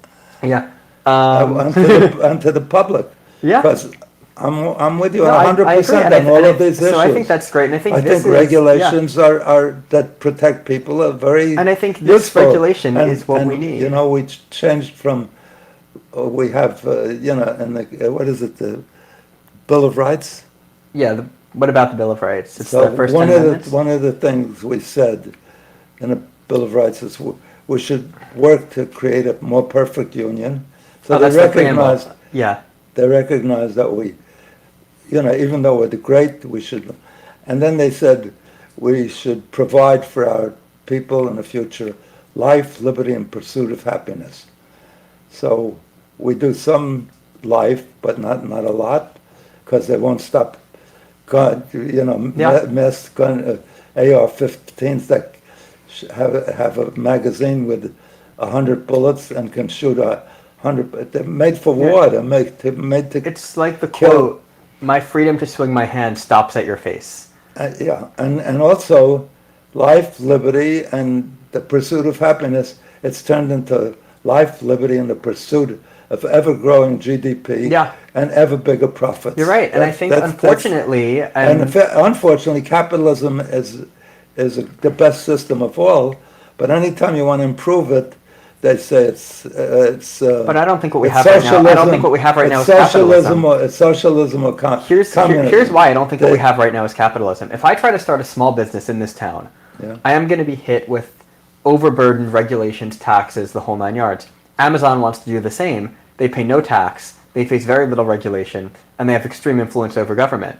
Yeah. and to the public. Yeah. Because I'm with you No, I 100% agree. on all of these issues. So I think that's great, and I think I this think regulations are that protect people are very And I think this useful. regulation And- is what and, we need. You know, we changed from we have you know, in the what is it, the Bill of Rights. Yeah. What about the Bill of Rights? It's So the first one 10 of amendments. one of the things we said in the Bill of Rights is we should work to create a more perfect union. So That's the preamble. they Yeah. recognize that we, you know, even though we're the great, we should. And then they said we should provide for our people in the future life, liberty, and pursuit of happiness. So we do some life, but not a lot, because they won't stop gun, you know, Yeah. mass gun AR-15s that have a magazine with 100 bullets and can shoot 100. They're made for war. They're made to. It's like the Kill. quote, "My freedom to swing my hand stops at your face." Yeah, and also life, liberty, and the pursuit of happiness. It's turned into life, liberty, and the pursuit of ever-growing GDP Yeah. and ever bigger profits. You're right, and I think unfortunately, Unfortunately, capitalism is the best system of all. But anytime you want to improve it, they say it's. but I don't think what we it's have right now. I don't socialism. think what we have right now is It's socialism capitalism. it's socialism or Here's communism. why I don't think what we They- have right now is capitalism. If I try to start a small business in this town, Yeah. I am going to be hit with overburdened regulations, taxes, the whole 9 yards. Amazon wants to do the same. They pay no tax, they face very little regulation, and they have extreme influence over government.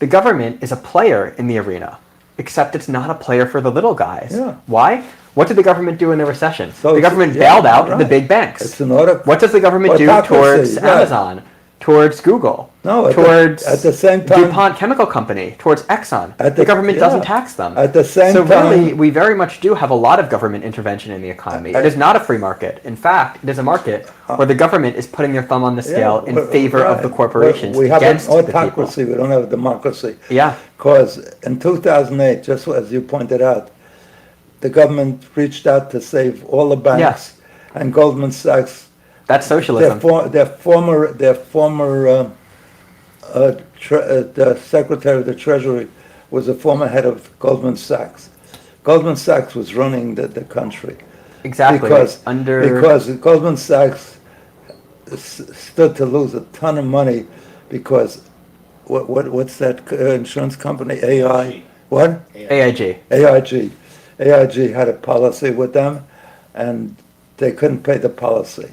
The government is a player in the arena, except it's not a player for the little guys. Yeah. Why? What did the government do in the recession? So the it's- government yeah, bailed out the right. big banks. It's an order. What does the government do Autocracy, towards yeah. Amazon, towards Google, No, towards at the same time, DuPont Chemical Company, towards Exxon? At The the- government yeah. doesn't tax them. At the same so time, really, we very much do have a lot of government intervention in the economy. It is not a free market. In fact, it is a market where the government is putting their thumb on the scale in favor of the corporations We have an against the people. autocracy. We don't have a democracy. Yeah. Because in 2008, just as you pointed out, the government reached out to save all the banks and Goldman Sachs. That's socialism. Their former the Secretary of the Treasury was a former head of Goldman Sachs. Goldman Sachs was running the country. Exactly. Because Goldman Sachs stood to lose a ton of money because what's that insurance company? AI? What? AIG. AIG had a policy with them, and they couldn't pay the policy,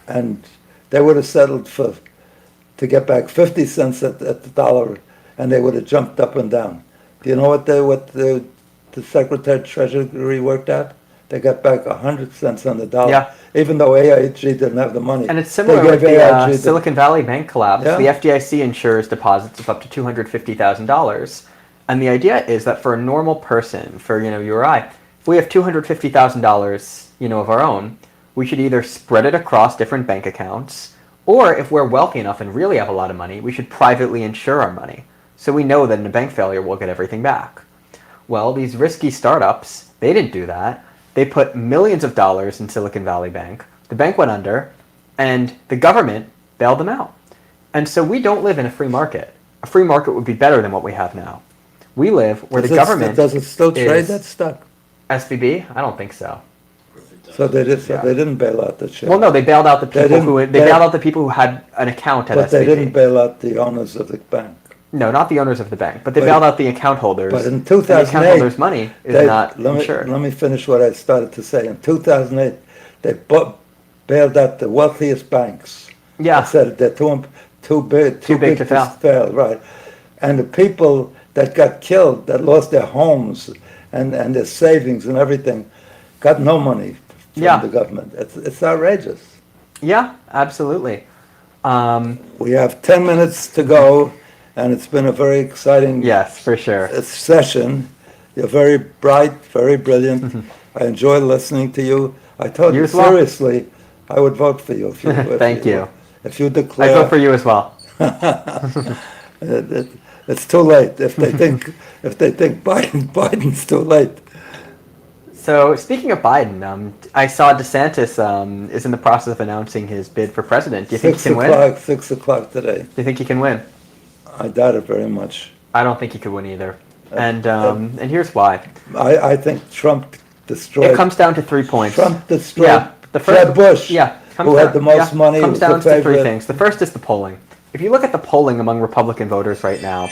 and they would have settled to get back 50 cents at the dollar, and they would have jumped up and down. Do you know what the Secretary of Treasury worked out? They got back 100 cents on the dollar, Yeah. even though AIG didn't have the money. And it's similar They with gave the AIG Silicon Valley Bank collapse. Yeah. The FDIC insures deposits of up to $250,000. And the idea is that for a normal person, for you or I, if we have $250,000, of our own, we should either spread it across different bank accounts, or if we're wealthy enough and really have a lot of money, we should privately insure our money. So we know that in a bank failure, we'll get everything back. Well, these risky startups, they didn't do that. They put millions of dollars in Silicon Valley Bank. The bank went under, and the government bailed them out. And so we don't live in a free market. A free market would be better than what we have now. We live where the government does it still trade is that stock? SVB? I don't think so. So they didn't bail out the share. Well, no, they bailed out the people didn't- they bailed out the people who had an account at But SVB. they didn't bail out the owners of the bank. No, not the owners of the bank, but they But- bailed out the account holders. But in and the account 2008, holders' money is not insured. Let me finish what I started to say. In 2008, they bailed out the wealthiest banks. Yeah. They said they're too big to fail. right? And the people that got killed, that lost their homes and their savings and everything, got no money from Yeah. the government. It's outrageous. Yeah, absolutely. We have 10 minutes to go, and it's been a very exciting Yes, for sure. session. You're very bright, very brilliant. I enjoy listening to you. I told You you as well. seriously, I would vote for you if you. Thank you. If you I declare, vote for you as well. it's too late. If they think Biden's too late. So speaking of Biden, I saw DeSantis is in the process of announcing his bid for president. Do you think he can win? 6 o'clock today. Do you think he can win? I doubt it very much. I don't think he could win either. And here's why. I think Trump destroyed. It comes down to 3 points. Trump destroyed. Yeah, Jeb Bush. Yeah, who had the most money. Comes was down the to three favorite. things. The first is the polling. If you look at the polling among Republican voters right now,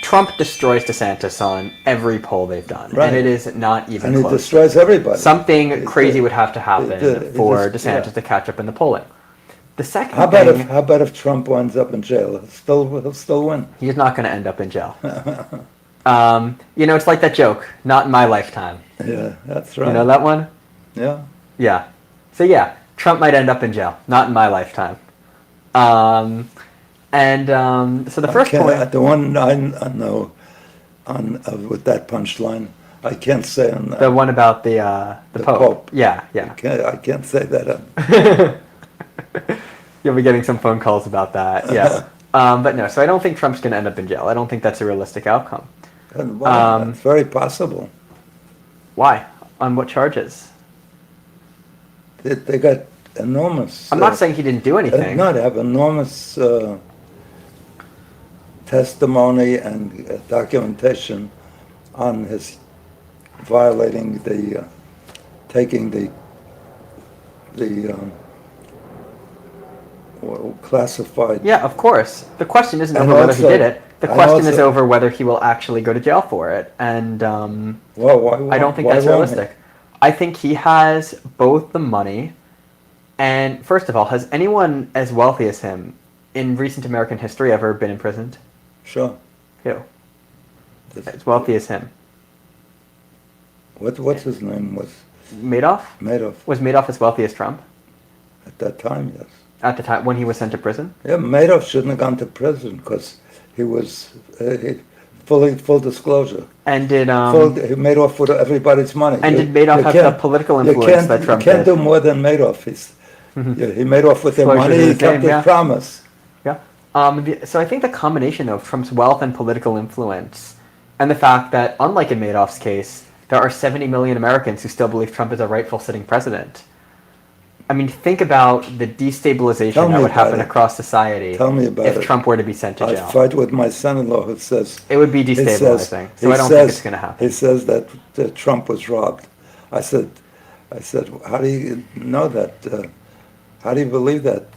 Trump destroys DeSantis on every poll they've done, Right. and it is not even And he close. destroys everybody. Something crazy would have to happen for just- DeSantis yeah. to catch up in the polling. The second How about thing, if Trump winds up in jail? He'll still win. he's not going to end up in jail. It's like that joke, not in my lifetime. Yeah, that's right. You know that one? Yeah. Yeah. So yeah, Trump might end up in jail, not in my lifetime. So the first point, The one I know with that punchline, I can't say on the one about the Pope. Yeah. I can't say that. You'll be getting some phone calls about that. Yeah. But no, so I don't think Trump's going to end up in jail. I don't think that's a realistic outcome. Well, it's very possible. Why? On what charges? They got enormous. I'm not saying he didn't do anything. No, they have enormous testimony and documentation on his violating taking the classified. Yeah, of course. The question isn't And over whether he also- did it. The and question is also- over whether he will actually go to jail for it. And Well, why, I don't think why that's won't he? realistic. I think he has both the money and, first of all, has anyone as wealthy as him in recent American history ever been imprisoned? Sure. Who? As wealthy as him? What's his name was Madoff? Madoff Was Madoff as wealthy as Trump at that time? Yes. at the time when he was sent to prison? Yeah, Madoff shouldn't have gone to prison because he was full disclosor. And did He made off with everybody's money. and did Madoff have the political influence that Trump You can't did? do more than Madoff. He made off with their Disclosure money. to He the kept same, his yeah. promise. Yeah. So I think the combination of Trump's wealth and political influence, and the fact that, unlike in Madoff's case, there are 70 million Americans who still believe Trump is a rightful sitting president, I mean, think about the destabilization Tell me that would about happen it. across society Tell me about if it. Trump were to be sent to I jail. fight with my son-in-law who says It would be destabilizing. So I don't think it's going to happen. He says that Trump was robbed. I said, how do you know that? How do you believe that?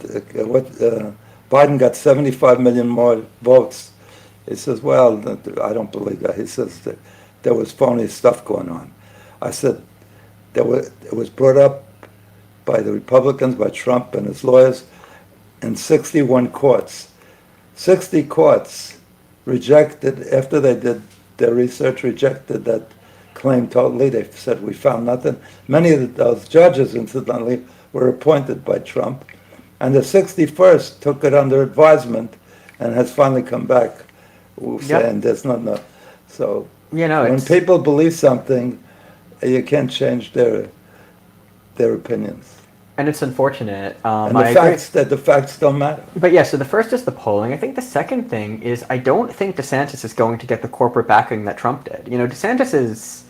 Biden got 75 million more votes. He says, well, I don't believe that. He says that there was phony stuff going on. I said, it was brought up by the Republicans, by Trump and his lawyers, in 61 courts. 60 courts rejected, after they did their research, rejected that claim totally. They said, we found nothing. Many of those judges, incidentally, were appointed by Trump. And the 61st took it under advisement and has finally come back saying there's no. So when people believe something, you can't change their opinions. And it's unfortunate. And the facts don't matter. But yeah, so the first is the polling. I think the second thing is I don't think DeSantis is going to get the corporate backing that Trump did. DeSantis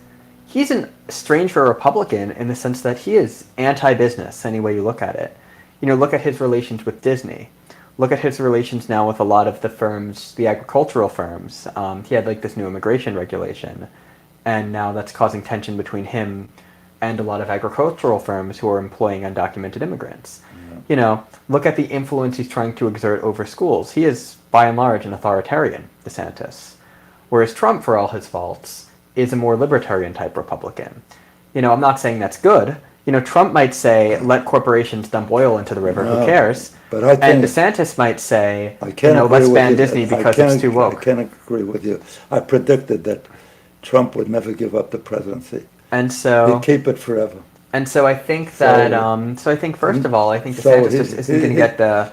he's a stranger Republican in the sense that he is anti-business any way you look at it. Look at his relations with Disney. Look at his relations now with a lot of the firms, the agricultural firms. He had this new immigration regulation, and now that's causing tension between him and a lot of agricultural firms who are employing undocumented immigrants. Yeah. Look at the influence he's trying to exert over schools. He is, by and large, an authoritarian, DeSantis. Whereas Trump, for all his faults, is a more libertarian type Republican. I'm not saying that's good. Trump might say, let corporations dump oil into the river, who cares? But and DeSantis might say, let's ban Disney because it's too woke. I can't agree with you. I predicted that Trump would never give up the presidency. And so he'd keep it forever. And so I think that, so I think first of all, I think DeSantis just isn't going to get the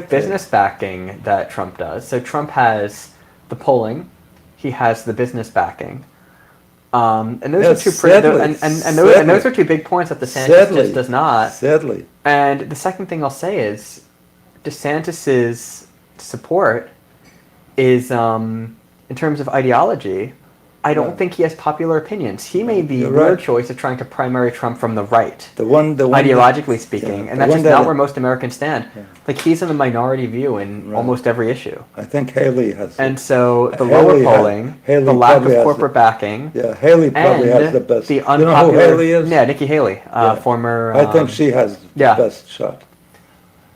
business backing that Trump does. So Trump has the polling, he has the business backing. And those are two those are two big points that DeSantis just does not. Sadly. And the second thing I'll say is DeSantis's support is in terms of ideology, I don't think he has popular opinions. He may be your choice of trying to primary Trump from the right, ideologically speaking, and that's just not where most Americans stand. Yeah. He's in the minority view in almost every issue. I think Haley has. And so the lower polling, the lack of corporate backing, Haley probably has the best. The unpopular, who Haley is? Yeah, Nikki Haley, former. I think she has the best shot.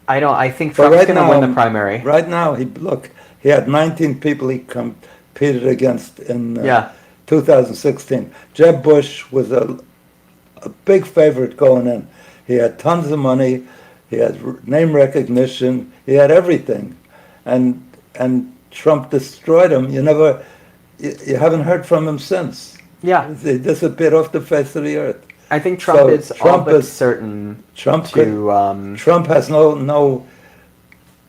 I think Trump's going to win the primary. Right now, he had 19 people he competed against in 2016. Jeb Bush was a big favorite going in. He had tons of money. He had name recognition. He had everything, and Trump destroyed him. You haven't heard from him since. Yeah, he disappeared off the face of the earth. I think Trump is all but certain. Trump has no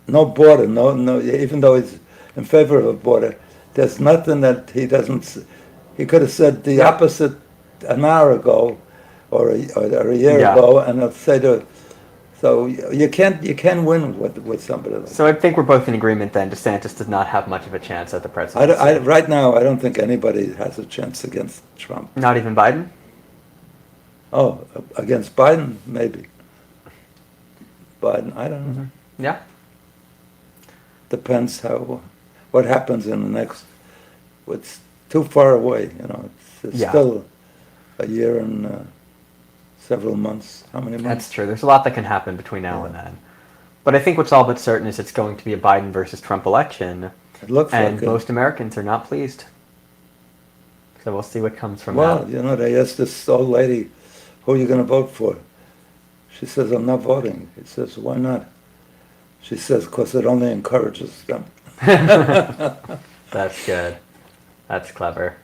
border. No. Even though he's in favor of a border, there's nothing that he doesn't. He could have said the opposite an hour ago, or a year ago, and I'll say to. So you can't win with somebody like that. So I think we're both in agreement then. DeSantis does not have much of a chance at the presidency. Right now, I don't think anybody has a chance against Trump. Not even Biden? Oh, against Biden, maybe. Biden, I don't know. Mm-hmm. Yeah. Depends what happens in the next. It's too far away, It's still a year and several months. How many months? That's true. There's a lot that can happen between now and then. But I think what's all but certain is it's going to be a Biden versus Trump election. It looks and like it. Most Americans are not pleased. So we'll see what comes from that. Well, they asked this old lady, who are you going to vote for? She says, I'm not voting. He says, why not? She says, because it only encourages them. That's good. That's clever.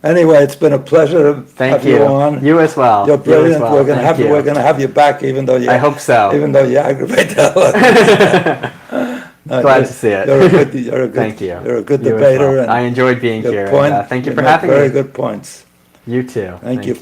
Anyway, it's been a pleasure to have you on. You as well. You're brilliant. We're going to have you back, even though I hope so. Even though you aggravate the hell Glad to see it. You're a good. Thank you. You're a good debater. Well. I enjoyed being here. Thank you for having me. Very good points. You too. Thank you.